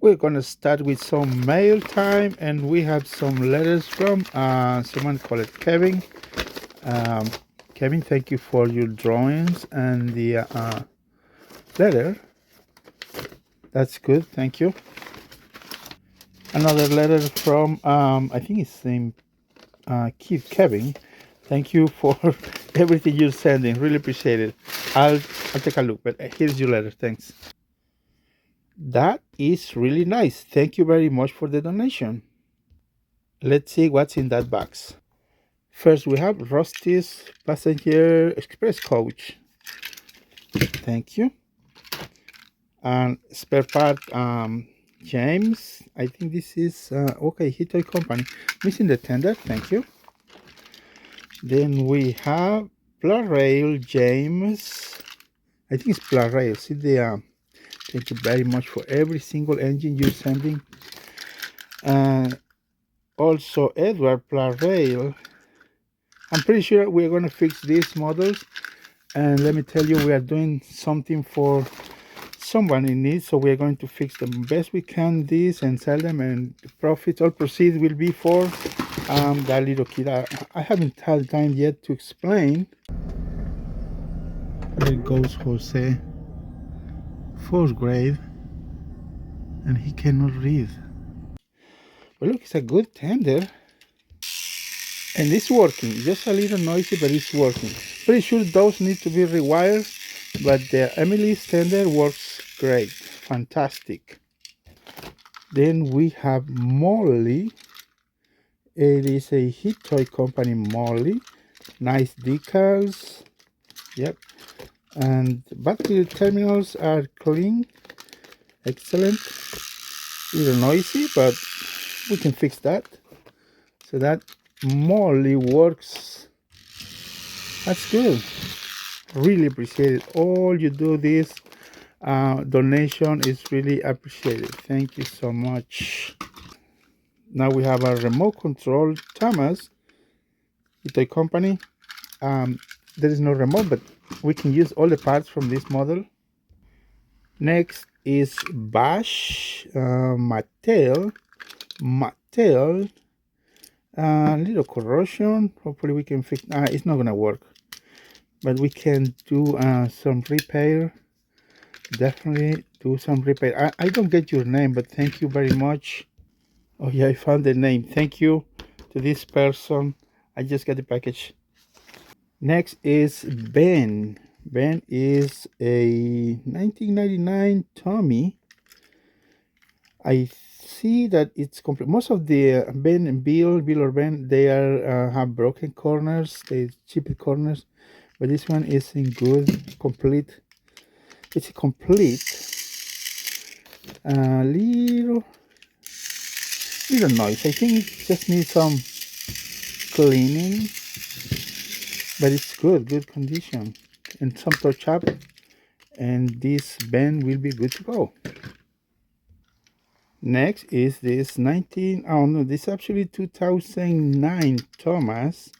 We're gonna start with some mail time, and we have some letters from someone called Kevin. Um, Kevin, thank you for your drawings and the letter. That's good, thank you. Another letter from I think it's named Kid Kevin. Thank you for everything you're sending. Really appreciate it. I'll take a look. But here's your letter. Thanks. That is really nice. Thank you very much for the donation. Let's see what's in that box. First, we have Rusty's Passenger Express Coach. Thank you. And spare part, James. I think this is okay. Hitoy Company. Missing the tender. Thank you. Then we have Plarail, James. I think it's Plarail. See the. Thank you very much for every single engine you're sending. Also, Edward Plarail. I'm pretty sure we're going to fix these models. And let me tell you, we are doing something for someone in need. So we are going to fix the best we can these and sell them. And the profits, all proceeds will be for that little kid. I haven't had time yet to explain. There goes Jose, 4th grade, and he cannot read. But look, it's a good tender. And it's working, just a little noisy, but it's working. Pretty sure those need to be rewired, but the Emily's tender works great, fantastic. Then we have Molly. It is a Hit Toy Company Molly. Nice decals. Yep. And battery terminals are clean. Excellent. A little noisy, but we can fix that. So that Molly works. That's good. Really appreciate it. All you do this donation is really appreciated. Thank you so much. Now we have a remote control Thomas, Toy Company. There is no remote, but we can use all the parts from this model. Next is Bash Mattel. Little corrosion. Hopefully we can fix. It's not gonna work, but we can do some repair. Definitely do some repair. I don't get your name, but thank you very much. Oh yeah, I found the name. Thank you to this person. I just got the package. Next is Ben. Ben is a 1999 Tomy. I see that it's complete. Most of the Ben and Bill or Ben, they are have broken corners, they chipped corners, but this one is in good, complete. It's a complete. Little noise. I think it just needs some cleaning, but it's good condition, and some touch up, and this Ben will be good to go. Next is this this is actually 2009 Thomas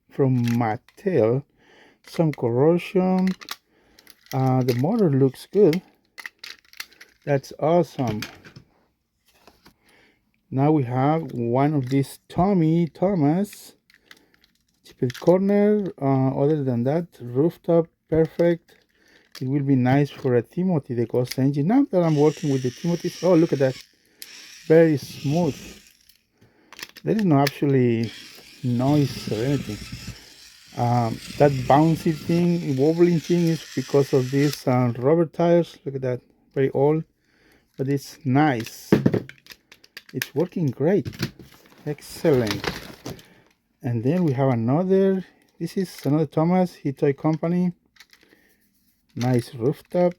from Mattel. Some corrosion. The motor looks good. That's awesome. Now we have one of these Tomy Thomas. Chipped corner. Other than that, rooftop perfect. It will be nice for a Timothy the Ghost engine. Now that I'm working with the Timothy, oh look at that, very smooth. There is no actually noise or anything. That bouncy thing, wobbling thing is because of these rubber tires. Look at that, very old, but it's nice. It's working great, excellent. And then we have another. This is another Thomas Hit Toy Company. Nice rooftop.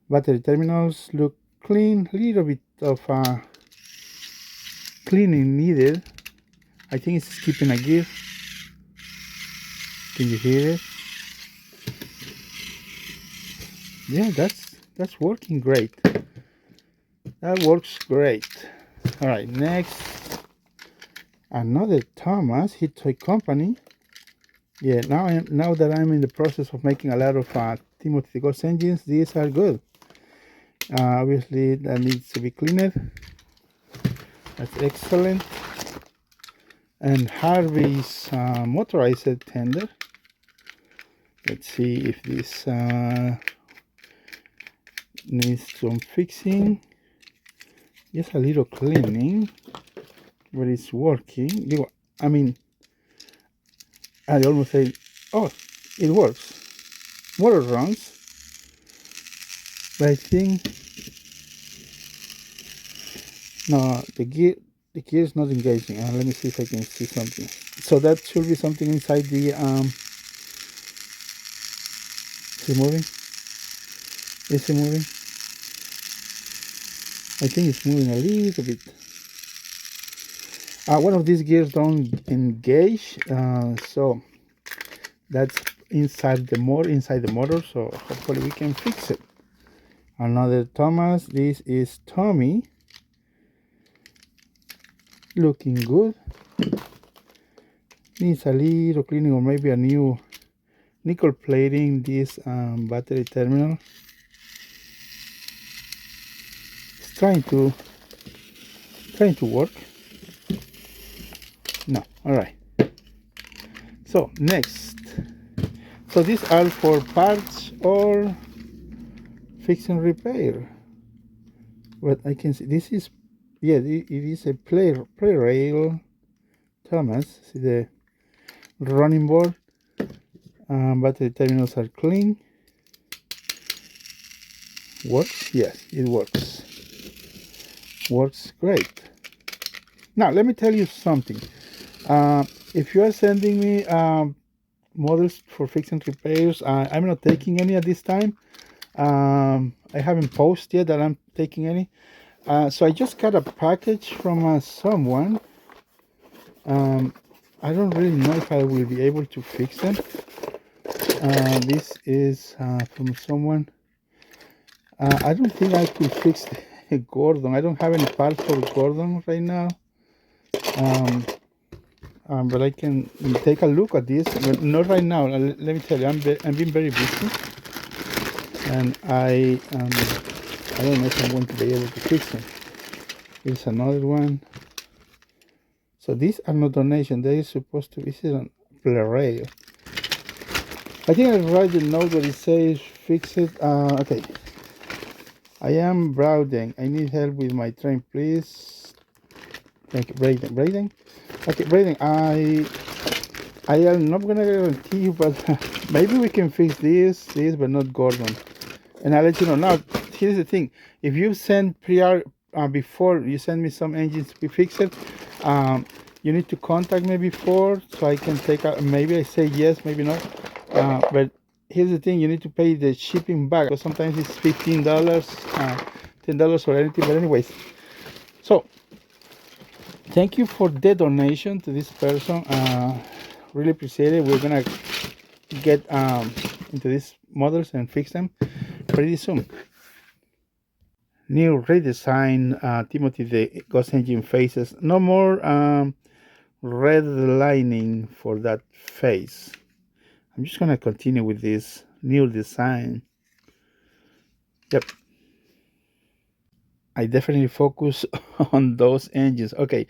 Battery terminals look clean. Little bit of cleaning needed. I think it's skipping a gear. Can you hear it? Yeah, that's working great. That works great. All right, next, another Thomas Hit Toy Company. Yeah, now that I'm in the process of making a lot of Timothy the Ghost engines, these are good. Obviously that needs to be cleaned. That's excellent. And Harvey's motorized tender. Let's see if this needs some fixing. Just a little cleaning, but it's working. I mean, I almost say, oh, it works. Motor runs, but I think no, the gear is not engaging. Let me see if I can see something. So that should be something inside the Is it moving? Is it moving? I think it's moving a little bit. One of these gears don't engage, so that's inside the motor, so hopefully we can fix it. Another Thomas. This is Tomy. Looking good. Needs a little cleaning, or maybe a new nickel plating this battery terminal. It's trying to work. No. All right. So next. So these are for parts or fix and repair. But I can see this is, yeah, it is a Plarail Thomas. See the running board. Battery terminals are clean. Works? Yes, it works. Works great. Now let me tell you something. If you are sending me models for fix and repairs, I'm not taking any at this time. I haven't posted yet that I'm taking any. So I just got a package from someone. I don't really know if I will be able to fix them. This is from someone. I don't think I could fix Gordon. I don't have any parts for Gordon right now. But I can take a look at this, but not right now. Let me tell you, I'm being very busy, and I don't know if I'm going to be able to fix them. Here's another one. So these are not donation. They are supposed to be on Plarail. I think I'll write the note where it says fix it. Okay. I am Browden. I need help with my train, please. Thank you, Braden. Okay, Braden, I am not gonna guarantee you, but maybe we can fix this, but not Gordon. And I'll let you know. Now, here's the thing: if you send prior before you send me some engines to be fixed, you need to contact me before so I can take out. Maybe I say yes, maybe not. But here's the thing: you need to pay the shipping back. So sometimes it's $15, $10 or anything. But anyways, so thank you for the donation to this person. Really appreciate it. We're gonna get into these models and fix them pretty soon. New redesign, Timothy the Ghost Engine faces. No more red lining for that face. I'm just gonna continue with this new design. Yep. I definitely focus on those engines. Okay,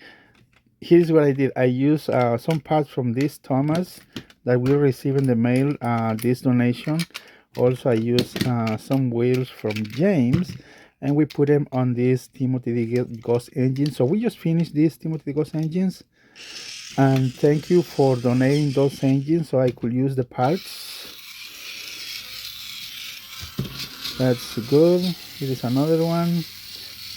here's what I did. I used some parts from this Thomas that we received in the mail, this donation. Also, I used some wheels from James, and we put them on this Timothy the Ghost engine. So we just finished this Timothy the Ghost engines, and thank you for donating those engines so I could use the parts. That's good. Here is another one.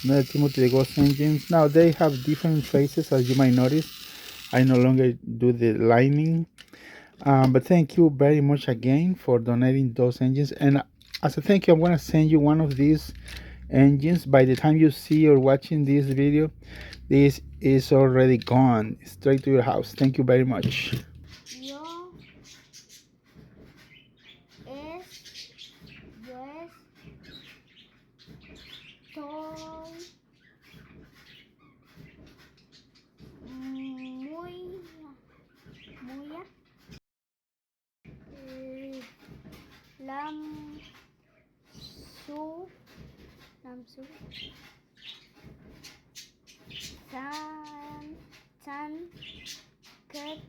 Another Timothy the Ghost engines. Now they have different faces, as you might notice. I no longer do the lining, but thank you very much again for donating those engines. And as a thank you, I'm going to send you one of these engines. By the time you see or watching this video, this is already gone straight to your house. Thank you very much. swimsuit. Sun cut